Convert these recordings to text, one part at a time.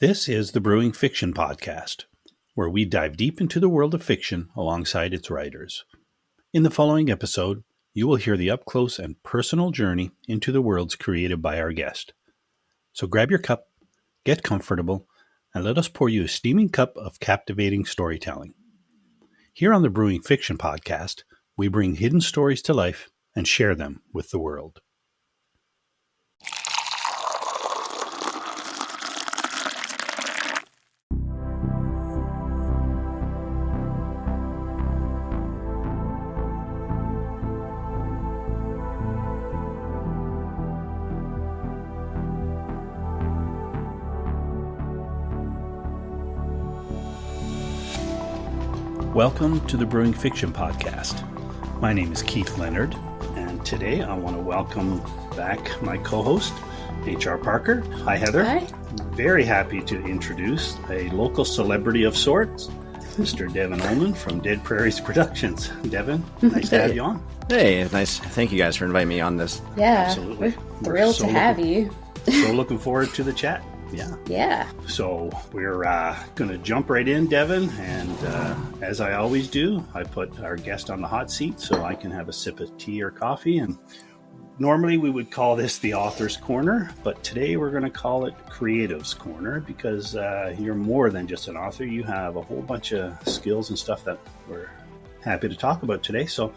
This is the Brewing Fiction Podcast, where we dive deep into the world of fiction alongside its writers. In the following episode, you will hear the up-close and personal journey into the worlds created by our guest. So grab your cup, get comfortable, and let us pour you a steaming cup of captivating storytelling. Here on the Brewing Fiction Podcast, we bring hidden stories to life and share them with the world. Welcome to the Brewing Fiction Podcast. My name is Keith Leonard, and today I want to welcome back my co-host, H.R. Parker. Hi, Heather. Hi. Very happy to introduce a local celebrity of sorts, Mr. Devon Oman from Dead Prairies Productions. Devon, nice to have you on. Hey, nice. Thank you guys for inviting me on this. Yeah, Absolutely. We're thrilled to have you. So looking forward to the chat. Yeah. So we're going to jump right in, Devon, and as I always do, I put our guest on the hot seat so I can have a sip of tea or coffee. And normally we would call this the Author's Corner, but today we're going to call it Creative's Corner because you're more than just an author. You have a whole bunch of skills and stuff that we're happy to talk about today. So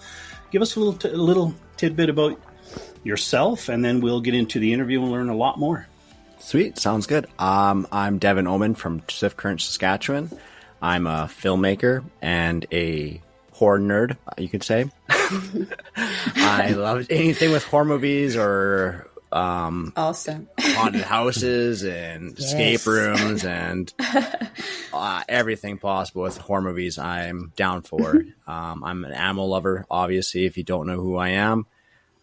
give us a little tidbit about yourself, and then we'll get into the interview and learn a lot more. Sweet. Sounds good. I'm Devon Oman from Swift Current, Saskatchewan. I'm a filmmaker and a horror nerd, you could say. I love anything with horror movies or Awesome. haunted houses and escape rooms and everything possible with horror movies I'm down for. I'm an animal lover, obviously, if you don't know who I am.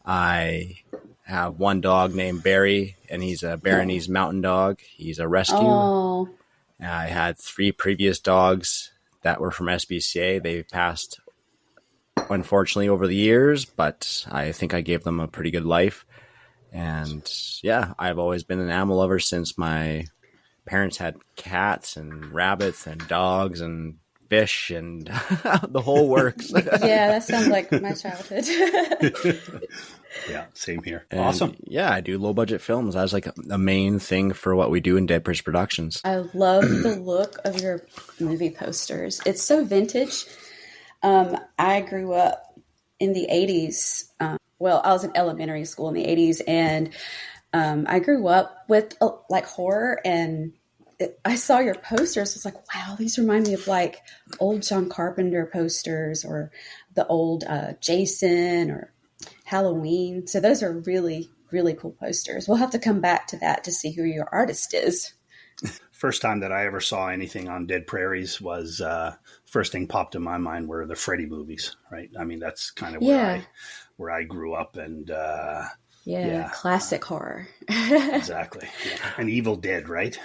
I have one dog named Barry, and he's a Bernese mountain dog. He's a rescue. Oh. I had 3 previous dogs that were from SPCA. They passed, unfortunately, over the years, but I think I gave them a pretty good life. And yeah, I've always been an animal lover since my parents had cats and rabbits and dogs and fish and the whole works. Yeah, that sounds like my childhood. Yeah, same here. And awesome. Yeah, I do low budget films. That's like a main thing for what we do in Dead Prairies Productions. I love the look of your movie posters. It's so vintage. I grew up in the 80s. I was in elementary school in the 80s, and I grew up with like horror, and I saw your posters. I was like, wow, these remind me of like old John Carpenter posters or the old Jason or Halloween. So those are really, really cool posters. We'll have to come back to that to see who your artist is. First time that I ever saw anything on Dead Prairies was first thing popped in my mind were the Freddy movies, right? I mean, that's kind of where I grew up, and classic horror. Exactly. Yeah. And Evil Dead, right?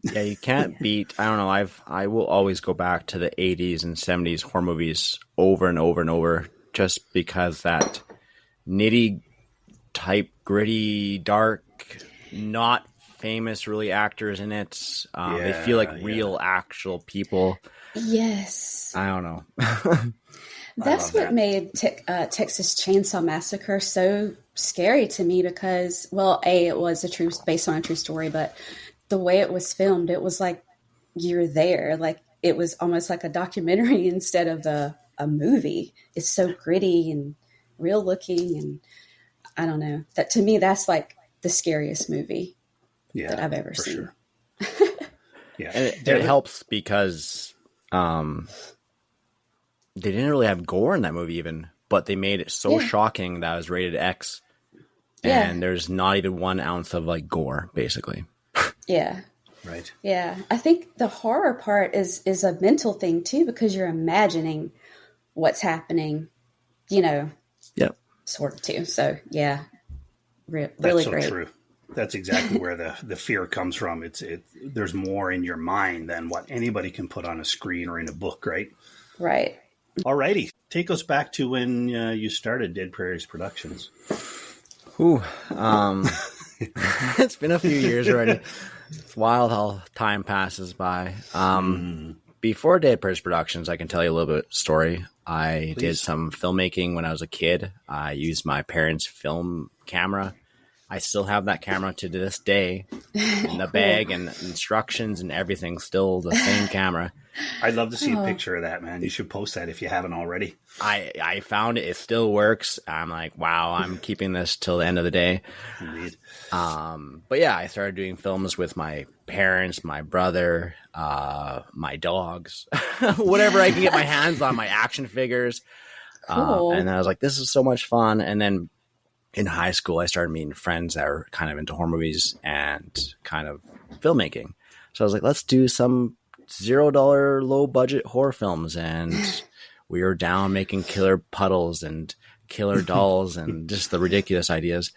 Yeah, you can't beat. I don't know. I will always go back to the 80s and 70s horror movies over and over and over, just because that nitty type, gritty, dark, not famous really actors in it. They feel like real, actual people. Yes. I don't know. That's what made Texas Chainsaw Massacre so scary to me because, it was based on a true story, but the way it was filmed, it was like you're there. Like it was almost like a documentary instead of a movie. It's so gritty and real looking, and I don't know. That to me, that's like the scariest movie that I've ever seen. Sure. Yeah, and it helps because they didn't really have gore in that movie even, but they made it so shocking that it was rated X, and there's not even 1 ounce of like gore, basically. Yeah. Right. Yeah. I think the horror part is a mental thing too, because you're imagining what's happening, Yep. sort of too. So yeah, really That's so great. True. That's exactly where the fear comes from. There's more in your mind than what anybody can put on a screen or in a book, right? Right. Alrighty. Take us back to when you started Dead Prairies Productions. It's been a few years already. It's wild how time passes by. Before Dead Prairies Productions, I can tell you a little bit of story. I did some filmmaking when I was a kid. I used my parents' film camera. I still have that camera to this day. In the bag and instructions and everything, still the same camera. I'd love to see a picture of that, man. You should post that if you haven't already. I found it. It still works. I'm like, wow, I'm keeping this till the end of the day. Indeed. But yeah, I started doing films with my parents, my brother, my dogs, whatever I can get my hands on, my action figures. Cool. And I was like, this is so much fun. And then in high school, I started meeting friends that were kind of into horror movies and kind of filmmaking. So I was like, let's do some $0 low budget horror films. And we were down making killer puddles and killer dolls and just the ridiculous ideas.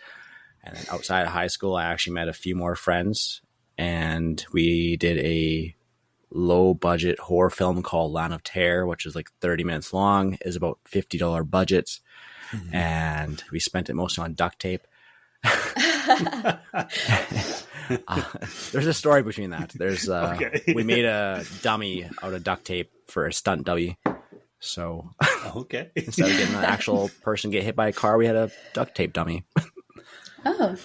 And then outside of high school, I actually met a few more friends and we did a low budget horror film called Land of Terror, which is like 30 minutes long, is about $50 budgets. And we spent it mostly on duct tape. There's a story between that. There's we made a dummy out of duct tape for a stunt dummy. So instead of getting an actual person get hit by a car, we had a duct tape dummy. Oh,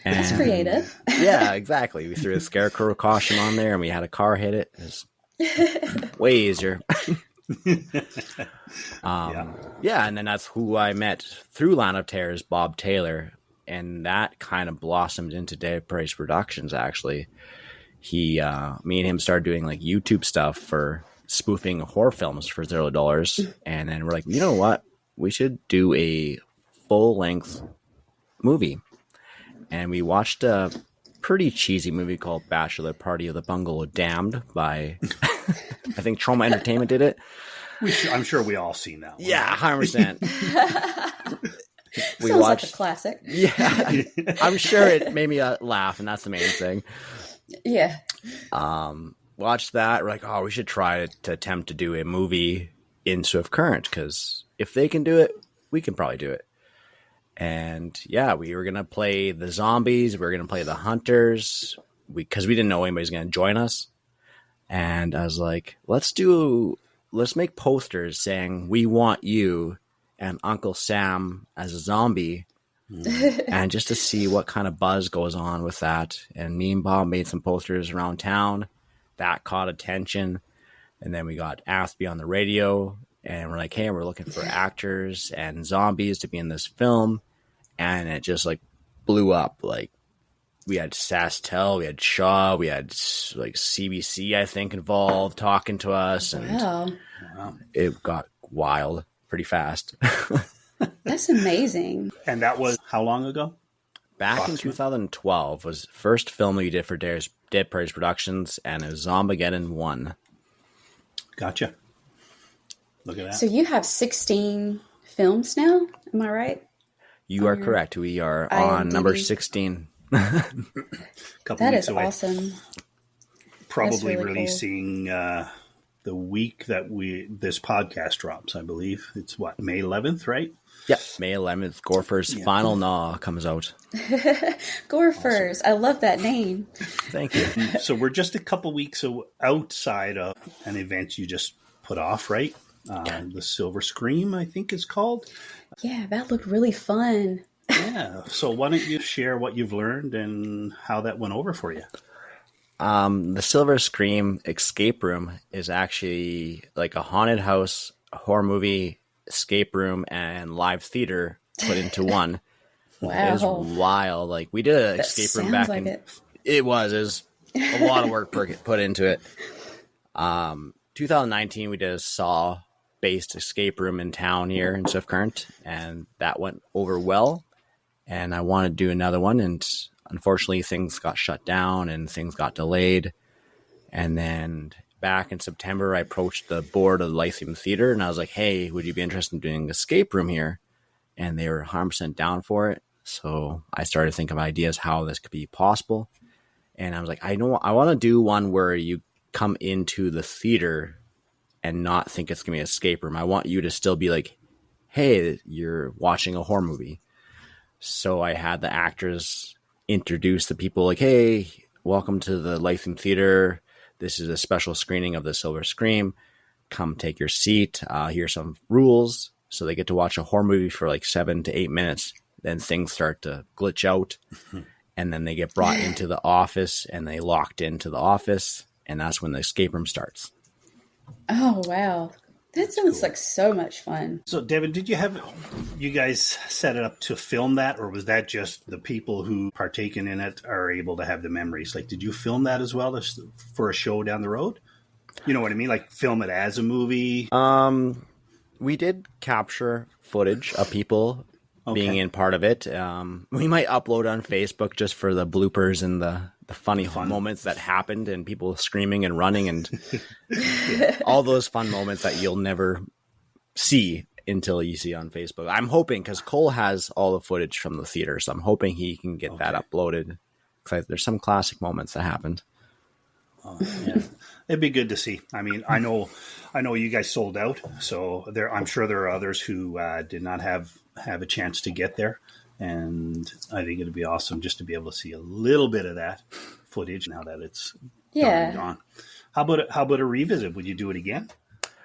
that's creative. Yeah, exactly. We threw a scarecrow costume on there and we had a car hit it. It was way easier. And then that's who I met through Land of Terror is Bob Taylor, and that kind of blossomed into Dead Prairies Productions. Actually, me and him started doing like YouTube stuff for spoofing horror films for $0, and then we're like, you know what, we should do a full length movie, and we watched a pretty cheesy movie called Bachelor Party of the Bungalow Damned by I think Trauma Entertainment did it. I'm sure we all seen that one. Yeah, 100%. Sounds like a classic. Yeah, I'm sure it made me laugh, and that's the main thing. Yeah. Watched that. We're like, oh, we should try to attempt to do a movie in Swift Current, because if they can do it, we can probably do it. And yeah, we were going to play the zombies. We were going to play the hunters because we didn't know anybody was going to join us. And I was like, let's make posters saying we want you and Uncle Sam as a zombie. And just to see what kind of buzz goes on with that. And me and Bob made some posters around town that caught attention. And then we got asked to be on the radio, and we're like, hey, we're looking for actors and zombies to be in this film. And it just like blew up. Like, we had Sastel, we had Shaw, we had like CBC, I think, involved talking to us. And it got wild pretty fast. That's amazing. And that was how long ago? Back in 2012 was the first film we did for Dead Prairies Productions, and it was Zombageddon 1. Gotcha. Look at that. So you have 16 films now, am I right? You are correct. We are on number 16. That is awesome. Probably really releasing the week that this podcast drops, I believe. It's what, May 11th, right? Yeah, May 11th. GOREphers Final Gnaw comes out. GOREphers. Awesome. I love that name. Thank you. So we're just a couple weeks outside of an event you just put off, right? The Silver Scream, I think is called. Yeah, that looked really fun. Yeah. So why don't you share what you've learned and how that went over for you? The Silver Scream escape room is actually like a haunted house, a horror movie, escape room, and live theater put into one. Wow. It was wild. Like, we did an escape room back in... It was a lot of work put into it. 2019, we did a Saw-based escape room in town here in Swift Current, and that went over well. And I wanted to do another one, and unfortunately things got shut down and things got delayed. And then back in September, I approached the board of the Lyceum Theater, and I was like, hey, would you be interested in doing an escape room here? And they were 100% down for it. So I started thinking of ideas how this could be possible. And I was like, I want to do one where you come into the theater and not think it's going to be an escape room. I want you to still be like, hey, you're watching a horror movie. So I had the actors introduce the people like, hey, welcome to the Lytham Theater. This is a special screening of The Silver Scream. Come take your seat. Here's some rules. So they get to watch a horror movie for like 7 to 8 minutes. Then things start to glitch out. And then they get brought into the office and they locked into the office. And that's when the escape room starts. Oh, wow. That sounds like so much fun. So, Devon, did you guys set it up to film that, or was that just the people who partaken in it are able to have the memories? Like, did you film that as well for a show down the road? You know what I mean? Like, film it as a movie? We did capture footage of people being in part of it. We might upload on Facebook just for the bloopers and the funny moments that happened and people screaming and running and all those fun moments that you'll never see until you see on Facebook. I'm hoping, because Cole has all the footage from the theater, so I'm hoping he can get that uploaded. Because there's some classic moments that happened. Yeah. It'd be good to see. I mean, I know you guys sold out, so I'm sure there are others who did not have a chance to get there. And I think it'd be awesome just to be able to see a little bit of that footage now that it's gone. How about a revisit? Would you do it again?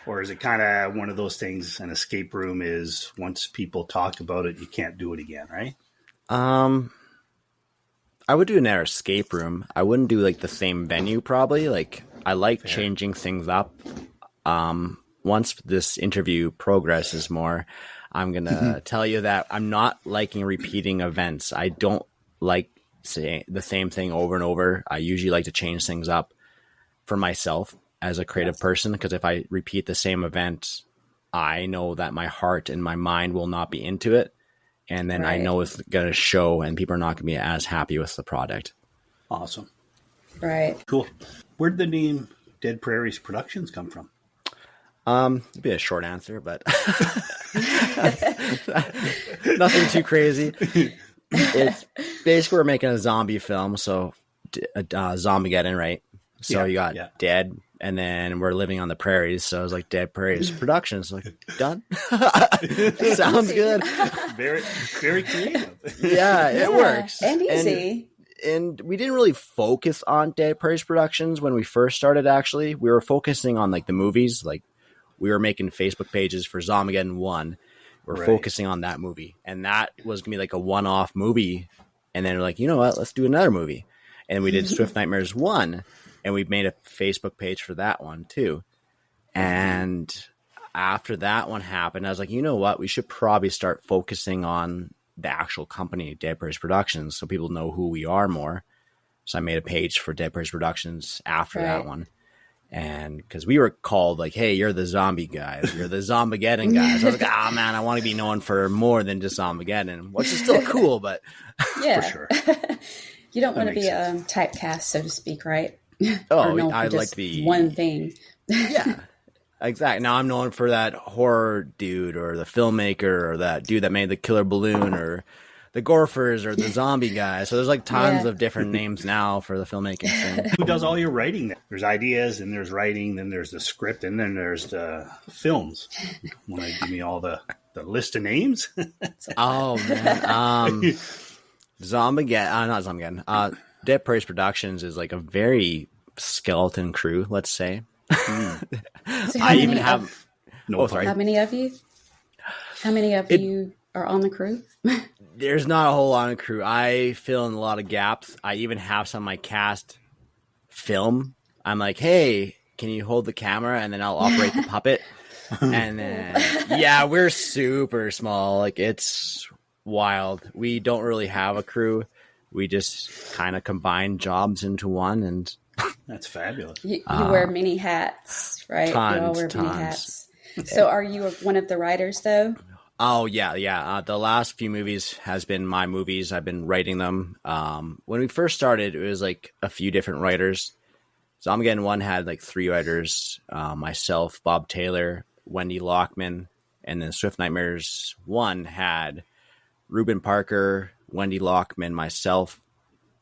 Or is it kind of one of those things, an escape room is once people talk about it, you can't do it again, right? I would do another escape room. I wouldn't do like the same venue probably. Like I like changing things up. Once this interview progresses more, I'm going to tell you that I'm not liking repeating events. I don't like saying the same thing over and over. I usually like to change things up for myself as a creative person, because if I repeat the same event, I know that my heart and my mind will not be into it. And then I know it's going to show and people are not going to be as happy with the product. Awesome. Right. Cool. Where did the name Dead Prairies Productions come from? It'd be a short answer, but nothing too crazy. It's basically we're making a zombie film, so Zombiegeddon, right? So you got Dead, and then we're living on the prairies, so it was like Dead Prairies Productions. Like, done. Sounds good. Very, very creative. Yeah, it works. And easy. And we didn't really focus on Dead Prairies Productions when we first started, actually. We were focusing on like the movies, like we were making Facebook pages for Zombiegeddon 1. We're focusing on that movie. And that was going to be like a one-off movie. And then we're like, you know what? Let's do another movie. And we did Swift Nightmares 1. And we made a Facebook page for that one too. And after that one happened, I was like, you know what? We should probably start focusing on the actual company, Dead Prairies Productions, so people know who we are more. So I made a page for Dead Prairies Productions after that one. And because we were called like, hey, you're the zombie guys. You're the Zombiegeddon guys. I was like, man, I want to be known for more than just Zombiegeddon, which is still cool, but for sure. You don't want to be typecast, so to speak, right? Oh, I like to be one thing. Yeah, exactly. Now I'm known for that horror dude, or the filmmaker, or that dude that made the killer balloon, or the GOREphers, or the zombie guy. So there's like tons of different names now for the filmmaking thing. Who does all your writing? There's ideas, and there's writing, then there's the script, and then there's the films. Want to give me all the list of names? Oh man, Zombiegeddon. Dead Prairies Productions is like a very skeleton crew, let's say. So I even have. How many of you? How many of you are on the crew? There's not a whole lot of crew. I fill in a lot of gaps. I even have some of my cast film. I'm like, hey, can you hold the camera? And then I'll operate the puppet. And then, we're super small. Like, it's wild. We don't really have a crew. We just kind of combine jobs into one. And that's fabulous. You wear many hats, right? You all wear many hats. So are you one of the writers, though? Oh, yeah. The last few movies has been my movies. I've been writing them. When we first started, it was like a few different writers. Zombiegeddon 1 had like 3 writers, myself, Bob Taylor, Wendy Lockman, and then Swift Nightmares 1 had Ruben Parker, Wendy Lockman, myself,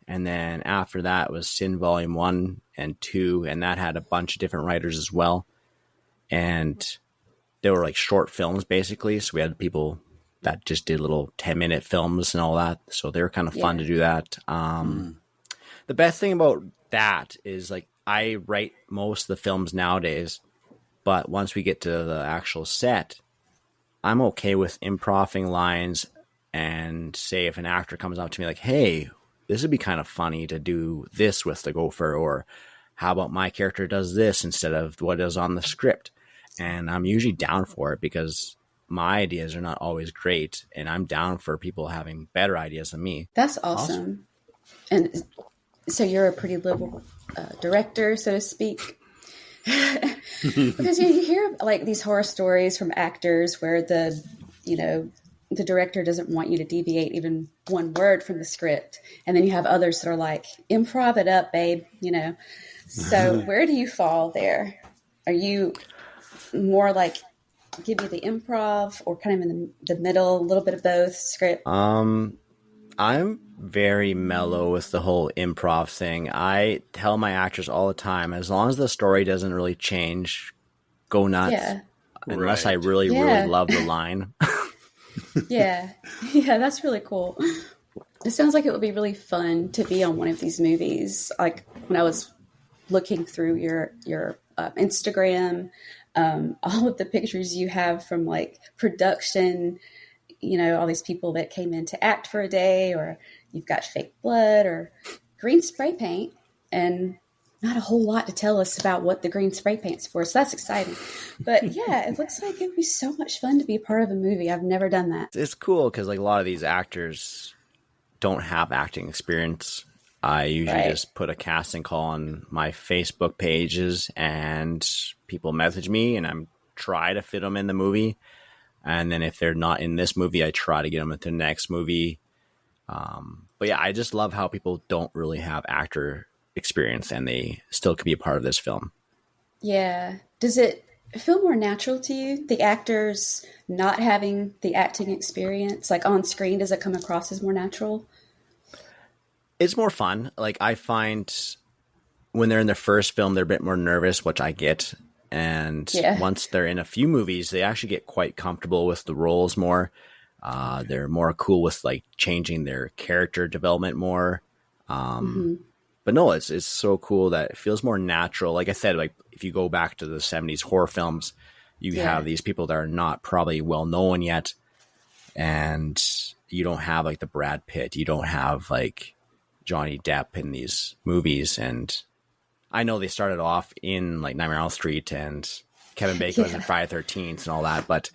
and then after that was Sin Volume 1 and 2, and that had a bunch of different writers as well. And they were like short films, basically. So we had people that just did little 10-minute films and all that. So they were kind of fun to do that. The best thing about that is like I write most of the films nowadays, but once we get to the actual set, I'm okay with improving lines and say if an actor comes up to me like, hey, this would be kind of funny to do this with the gopher, or how about my character does this instead of what is on the script? And I'm usually down for it because my ideas are not always great, and I'm down for people having better ideas than me. That's awesome. And so you're a pretty liberal director, so to speak. Because you hear like these horror stories from actors where the director doesn't want you to deviate even one word from the script, and then you have others that are like, improv it up, babe. So where do you fall there? Are you more like give you the improv, or kind of in the middle, a little bit of both script? I'm very mellow with the whole improv thing. I tell my actors all the time, as long as the story doesn't really change, go nuts. Yeah. Unless I really, really love the line. Yeah, that's really cool. It sounds like it would be really fun to be on one of these movies. Like when I was looking through your Instagram, all of the pictures you have from like production, all these people that came in to act for a day, or you've got fake blood or green spray paint, and not a whole lot to tell us about what the green spray paint's for. So that's exciting. But yeah, it looks like it'd be so much fun to be a part of a movie. I've never done that. It's cool because like a lot of these actors don't have acting experience. I usually just put a casting call on my Facebook pages, and people message me, and I'm try to fit them in the movie. And then if they're not in this movie, I try to get them into the next movie. But yeah, I just love how people don't really have actor experience and they still could be a part of this film. Yeah. Does it feel more natural to you, the actors not having the acting experience? Like on screen, does it come across as more natural? It's more fun. Like I find when they're in their first film, they're a bit more nervous, which I get. And once they're in a few movies, they actually get quite comfortable with the roles more. They're more cool with like changing their character development more. But no, it's so cool that it feels more natural. Like I said, like if you go back to the 70s horror films, you have these people that are not probably well known yet. And you don't have like the Brad Pitt. You don't have like Johnny Depp in these movies. And I know they started off in like Nightmare on Elm Street, and Kevin Bacon was in Friday the 13th and all that. But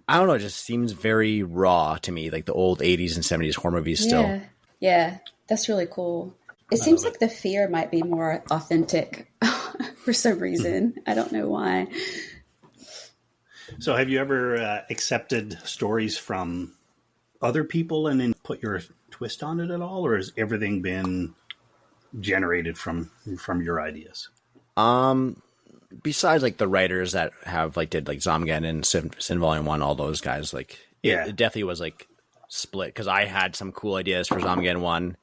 I don't know, it just seems very raw to me, like the old 80s and 70s horror movies still. Yeah, that's really cool. It seems like the fear might be more authentic for some reason. I don't know why. So have you ever accepted stories from other people and then put your twist on it at all? Or has everything been generated from your ideas? Besides like the writers that have like did like Zomgan and Sin Volume 1, all those guys, like it definitely was like split, because I had some cool ideas for Zomgan 1.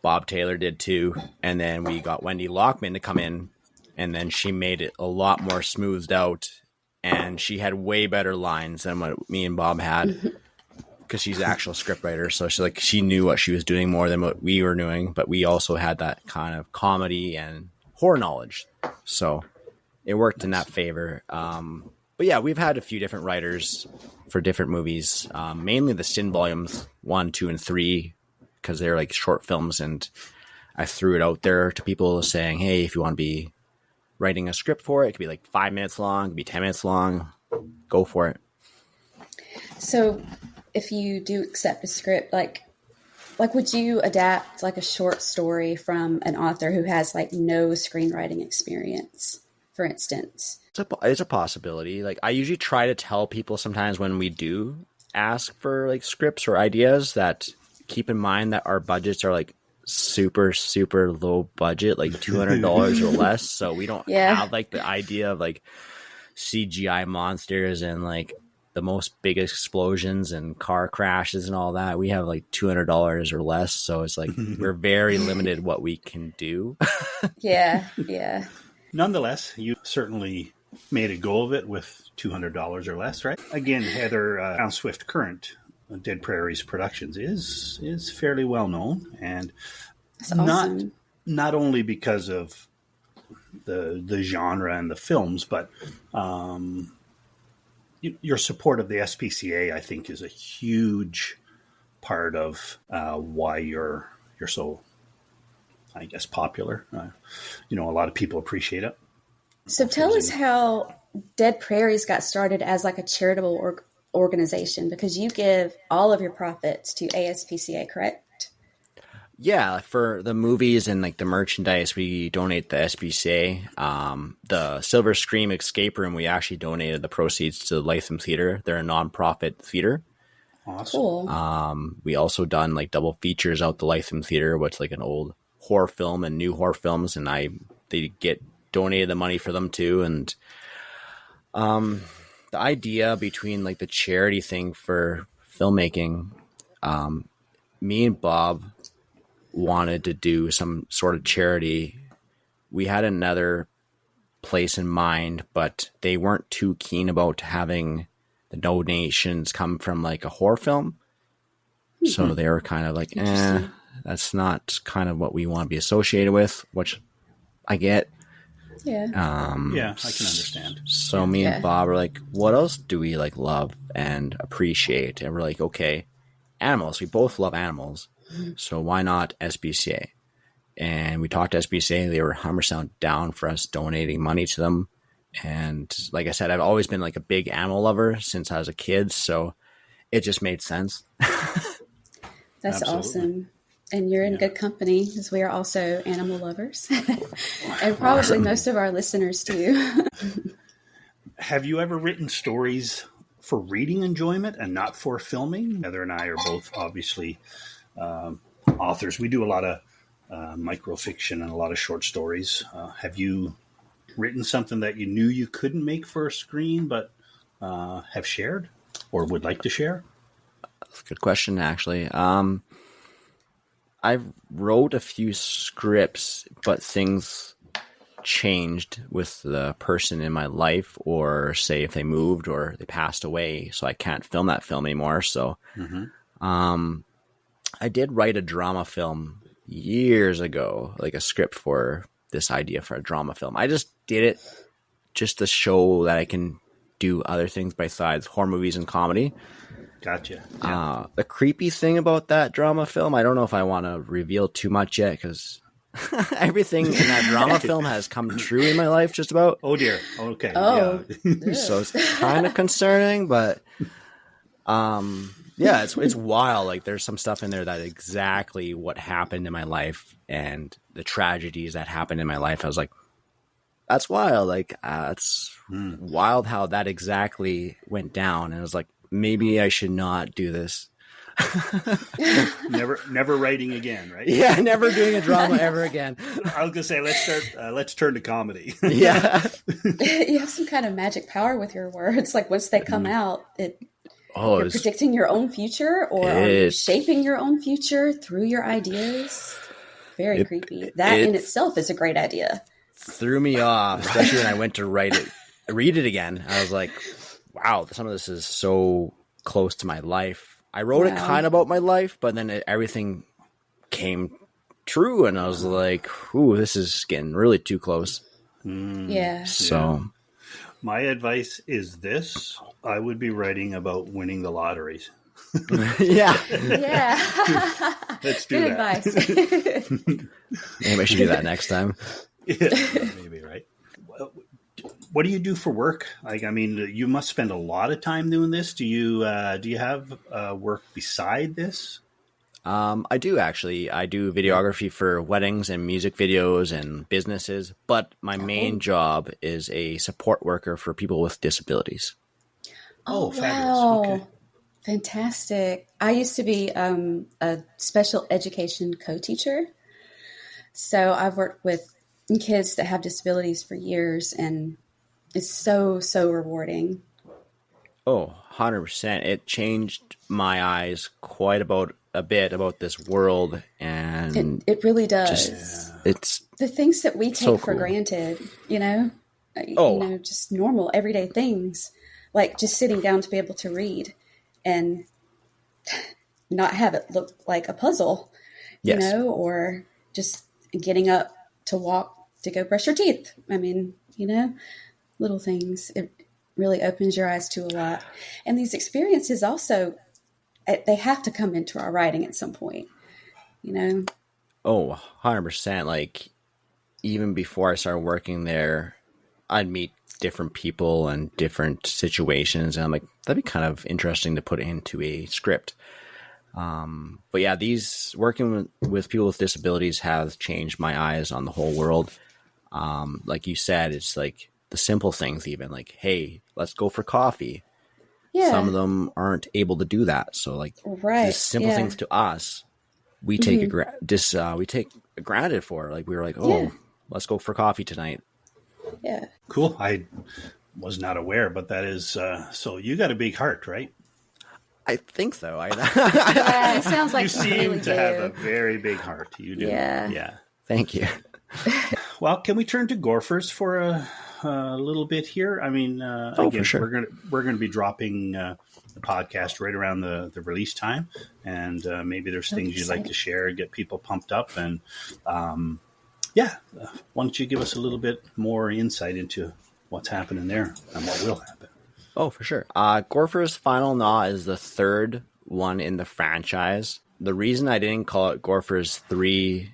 Bob Taylor did too, and then we got Wendy Lockman to come in, and then she made it a lot more smoothed out, and she had way better lines than what me and Bob had, because she's an actual scriptwriter, so she knew what she was doing more than what we were doing, but we also had that kind of comedy and horror knowledge, so it worked in that favor. But yeah, we've had a few different writers for different movies, mainly the Sin Volumes 1, 2, and 3, because they're like short films, and I threw it out there to people saying, hey, if you want to be writing a script for it, it could be like 5 minutes long, it could be 10 minutes long, go for it. So if you do accept a script, like would you adapt like a short story from an author who has like no screenwriting experience, for instance? It's a possibility. Like I usually try to tell people sometimes when we do ask for like scripts or ideas that keep in mind that our budgets are like super, super low budget, like $200 or less. So we don't have like the idea of like CGI monsters and like the most big explosions and car crashes and all that. We have like $200 or less. So it's like we're very limited what we can do. Yeah. Nonetheless, you certainly made a go of it with $200 or less, right? Again, Heather Brown Swift Current, Dead Prairies Productions, is fairly well known, and that's awesome. not only because of the genre and the films, but your support of the SPCA, I think, is a huge part of why you're so, I guess, popular. A lot of people appreciate it. So tell us how Dead Prairies got started as like a charitable organization, because you give all of your profits to ASPCA, correct? Yeah, for the movies and like the merchandise, we donate the SPCA. The Silver Scream Escape Room, we actually donated the proceeds to the Latham Theater. They're a nonprofit theater. Awesome. Cool. We also done like double features out the Latham Theater, which like an old horror film and new horror films, and they get donated the money for them too. And the idea between like the charity thing for filmmaking, me and Bob wanted to do some sort of charity. We had another place in mind, but they weren't too keen about having the donations come from like a horror film. So they were kind of like, that's not kind of what we want to be associated with, which I get. Yeah. I can understand. So me and Bob are like, what else do we like love and appreciate? And we're like, okay, animals. We both love animals. So why not SPCA? And we talked to SPCA. They were 100% down for us donating money to them. And like I said, I've always been like a big animal lover since I was a kid. So it just made sense. That's Absolutely. Awesome. And you're in good company, because we are also animal lovers. And probably most of our listeners too. Have you ever written stories for reading enjoyment and not for filming? Heather and I are both obviously authors. We do a lot of microfiction and a lot of short stories. Have you written something that you knew you couldn't make for a screen, but have shared or would like to share? That's a good question, actually. I wrote a few scripts, but things changed with the person in my life, or say if they moved or they passed away, so I can't film that film anymore. So I did write a drama film years ago, like a script for this idea for a drama film. I just did it just to show that I can do other things besides horror movies and comedy. Gotcha. Yeah. The creepy thing about that drama film, I don't know if I want to reveal too much yet, because everything in that drama film has come true in my life, just about. Oh dear. Okay. Oh. Yeah. So it's kind of concerning, but yeah, it's wild. Like there's some stuff in there that exactly what happened in my life and the tragedies that happened in my life. I was like, that's wild. Like it's wild how that exactly went down. And I was like, maybe I should not do this. Never writing again, right? Yeah, never doing a drama ever again. I was gonna say let's turn to comedy. Yeah. You have some kind of magic power with your words. Like once they come out, you're predicting your own future, or are you shaping your own future through your ideas? Very creepy. That in itself is a great idea. Threw me off, especially when I went to read it again. I was like, wow, some of this is so close to my life. I wrote it kind of about my life, but then everything came true, and I was like, ooh, this is getting really too close. Yeah. So my advice is this: I would be writing about winning the lotteries. Yeah. Let's do Good that. advice. Maybe I should do that next time. Yeah, maybe, right? What do you do for work? Like, I mean, you must spend a lot of time doing this. Do you have work beside this? I do, actually. I do videography for weddings and music videos and businesses, but my main job is a support worker for people with disabilities. Oh, fabulous. wow. Okay. Fantastic. I used to be a special education co-teacher. So I've worked with kids that have disabilities for years, and it's so rewarding. Oh, 100%. It changed my eyes quite a bit about this world, and It really does. it's The things that we take so for cool. granted, Oh. just normal everyday things, like just sitting down to be able to read and not have it look like a puzzle, Yes. or just getting up to walk, to go brush your teeth. I mean, little things. It really opens your eyes to a lot. And these experiences also, they have to come into our writing at some point, Oh, 100%. Like, even before I started working there, I'd meet different people and different situations. And I'm like, that'd be kind of interesting to put into a script. But yeah, working with people with disabilities has changed my eyes on the whole world. Like you said, it's like the simple things, even like, hey, let's go for coffee. Yeah. Some of them aren't able to do that. So like, these simple things to us, we take we take granted for. Like, we were like, let's go for coffee tonight. Yeah. Cool. I was not aware, but that is, so you got a big heart, right? I think so. Yeah, it sounds like you seem really to have a very big heart. You do. Yeah. Thank you. Well, can we turn to GOREphers for a little bit here? I mean, again, for sure. we're gonna be dropping the podcast right around the release time, and maybe there's things you'd like to share, get people pumped up, and why don't you give us a little bit more insight into what's happening there and what will happen? Oh, for sure. GOREphers Final Gnaw is the third one in the franchise. The reason I didn't call it GOREphers 3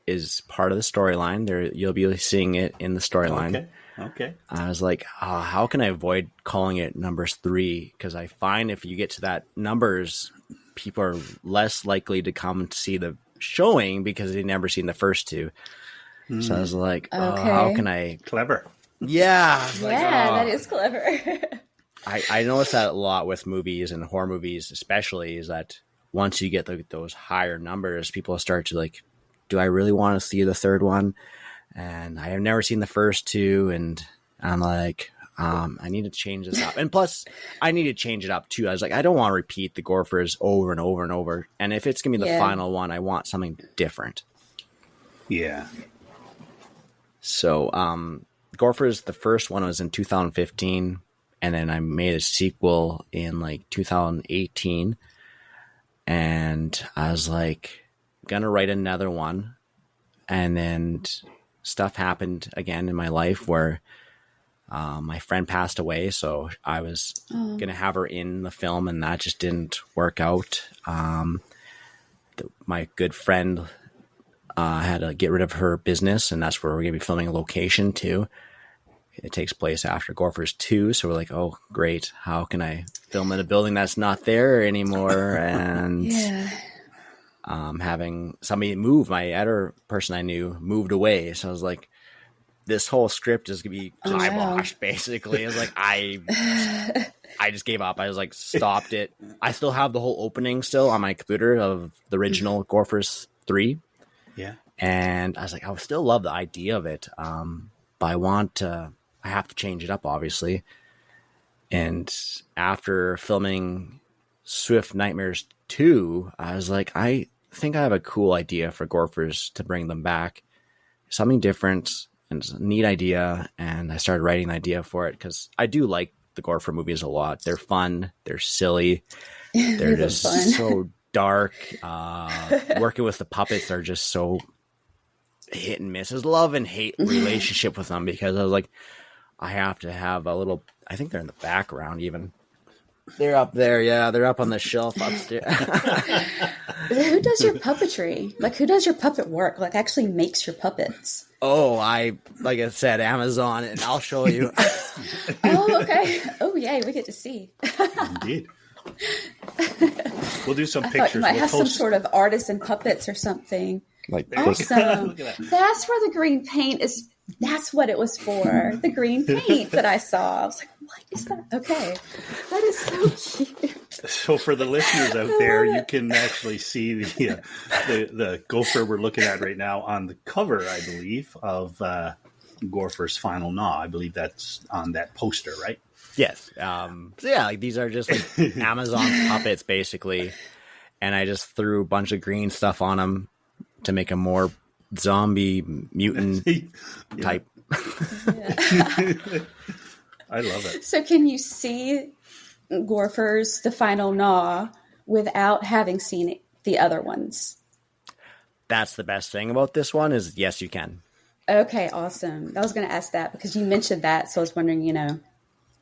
is part of the storyline. You'll be seeing it in the storyline. Okay. I was like, how can I avoid calling it numbers 3? Because I find if you get to that numbers, people are less likely to come to see the showing because they've never seen the first two. So I was like, how can I... Clever. Yeah. That is clever. I notice that a lot with movies and horror movies, especially, is that once you get those higher numbers, people start to like, do I really want to see the third one? And I have never seen the first two, and I'm like, I need to change this up. And plus, I need to change it up too. I was like, I don't want to repeat the GOREphers over and over and over. And if it's gonna be the final one, I want something different. Yeah. So, GOREphers, the first one was in 2015, and then I made a sequel in like 2018, and I was like, gonna write another one, and then stuff happened again in my life where my friend passed away, so I was gonna have her in the film, and that just didn't work out. My good friend had to get rid of her business, and that's where we're gonna be filming a location too. It takes place after GOREphers 2, so we're like, oh, great. How can I film in a building that's not there anymore? And having somebody move, my other person I knew moved away. So I was like, this whole script is going to be kiboshed, basically. I was like, I just gave up. I was like, stopped it. I still have the whole opening still on my computer of the original GOREphers 3. Yeah. And I was like, I still love the idea of it. But I have to change it up, obviously. And after filming Swift Nightmares 2, I was like, I think I have a cool idea for GOREphers to bring them back. Something different, and it's a neat idea. And I started writing the idea for it because I do like the GOREphers movies a lot. They're fun. They're silly. They're just so dark. Working with the puppets are just so hit and miss. It's love and hate relationship with them, because I was like, I have to have a little, I think they're in the background even. They're up there. Yeah, they're up on the shelf upstairs. Who does your puppetry? Like, who does your puppet work? Like, actually makes your puppets? Oh, like I said, Amazon, and I'll show you. Oh, okay. Oh, yay, we get to see. Indeed. We'll do some I pictures. thought you might we'll have post... some sort of artisan puppets or something. Like Awesome. Look at that. That's where the green paint is. That's what it was for. The green paint that I saw. I was like, what is that? Okay. That is so cute. So for the listeners out there, you can actually see the gopher we're looking at right now on the cover, I believe, of GOREphers Final Gnaw. I believe that's on that poster, right? Yes. So yeah, like these are just like Amazon puppets, basically. And I just threw a bunch of green stuff on them to make them more zombie mutant type. I love it. So can you see GOREphers, the Final Gnaw, without having seen the other ones? that's the best thing about this one is yes, you can. Okay, awesome. I was going to ask that because you mentioned that, so I was wondering,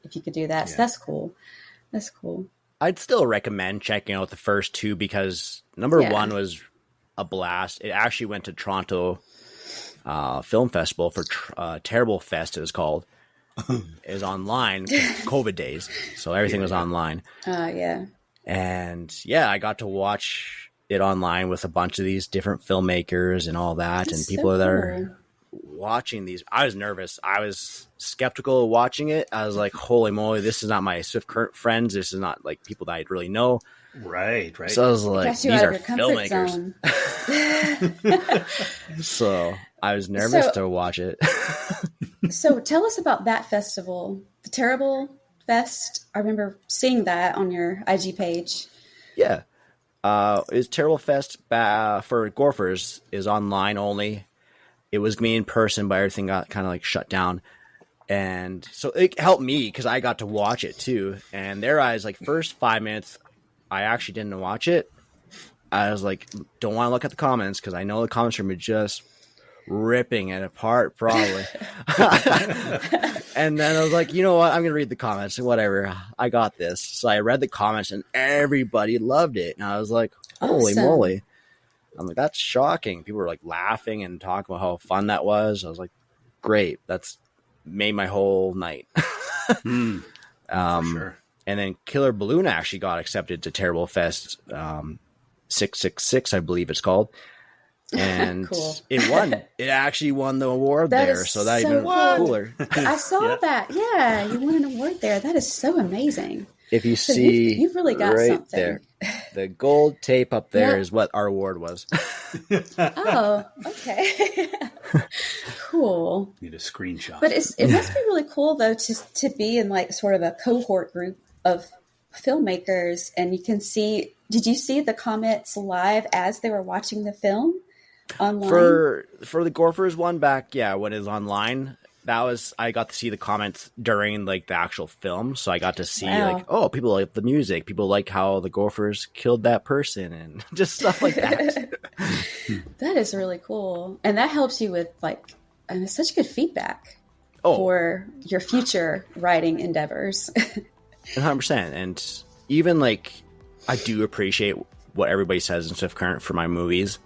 if you could do that. Yeah. So that's cool. That's cool. I'd still recommend checking out the first two because number one was a blast. It actually went to Toronto Film Festival for Terrible Fest, it was called. It was online, COVID days, so everything was online. Yeah. And I got to watch it online with a bunch of these different filmmakers and all that. That's and people that are watching these. I was nervous. I was skeptical of watching it. I was like, holy moly, this is not my Swift Current friends. This is not like people that I really know. Right. So I was like, these are filmmakers. So I was nervous to watch it. So tell us about that festival, the Terrible Fest. I remember seeing that on your IG page. Yeah. It's Terrible Fest for GOREphers is online only. It was me in person, but everything got kind of like shut down. And so it helped me because I got to watch it too. And there I was like, first 5 minutes, I actually didn't watch it. I was like, don't want to look at the comments because I know the comments are just ripping it apart probably. And then I was like, you know what? I'm going to read the comments and whatever. I got this. So I read the comments and everybody loved it. And I was like, holy moly. I'm like, that's shocking. People were like laughing and talking about how fun that was. I was like, great. That's made my whole night. For sure. And then Killer Balloon actually got accepted to Terrible Fest 666, I believe it's called. And cool. It won. It actually won the award there. So that even cooler. I saw that. Yeah, you won an award there. That is so amazing. If you see, you've really got right something there. The gold tape up there is what our award was. Oh, okay. Cool. Need a screenshot. But it must be really cool though to be in like sort of a cohort group of filmmakers, and you can see. Did you see the comments live as they were watching the film online? For the GOREphers one back, when it was online. That was, I got to see the comments during like the actual film. So I got to see like, oh, people like the music. People like how the GOREphers killed that person and just stuff like that. That is really cool. And that helps you with like, such good feedback for your future writing endeavors. 100%. And even like, I do appreciate what everybody says in Swift Current for my movies,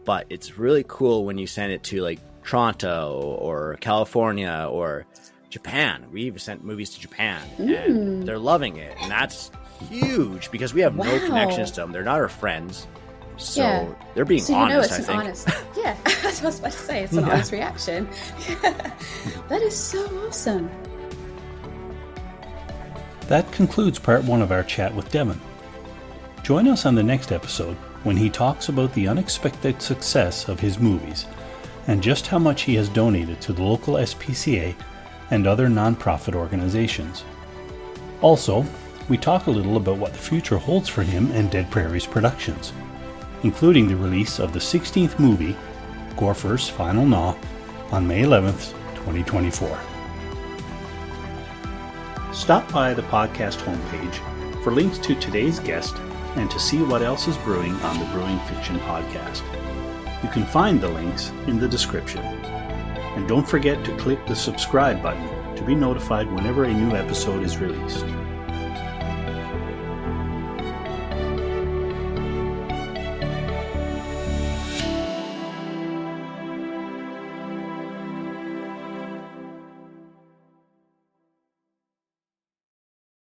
but it's really cool when you send it to like Toronto or California or Japan. We even sent movies to Japan and they're loving it. And that's huge because we have no connections to them. They're not our friends. So they're being honest, I think. Honest. Yeah, that's what I was about to say. It's an honest reaction. That is so awesome. That concludes part 1 of our chat with Devon. Join us on the next episode when he talks about the unexpected success of his movies and just how much he has donated to the local SPCA and other nonprofit organizations. Also, we talk a little about what the future holds for him and Dead Prairies Productions, including the release of the 16th movie, GOREphers Final Gnaw, on May 11th, 2024. Stop by the podcast homepage for links to today's guest and to see what else is brewing on the Brewing Fiction podcast. You can find the links in the description. And don't forget to click the subscribe button to be notified whenever a new episode is released.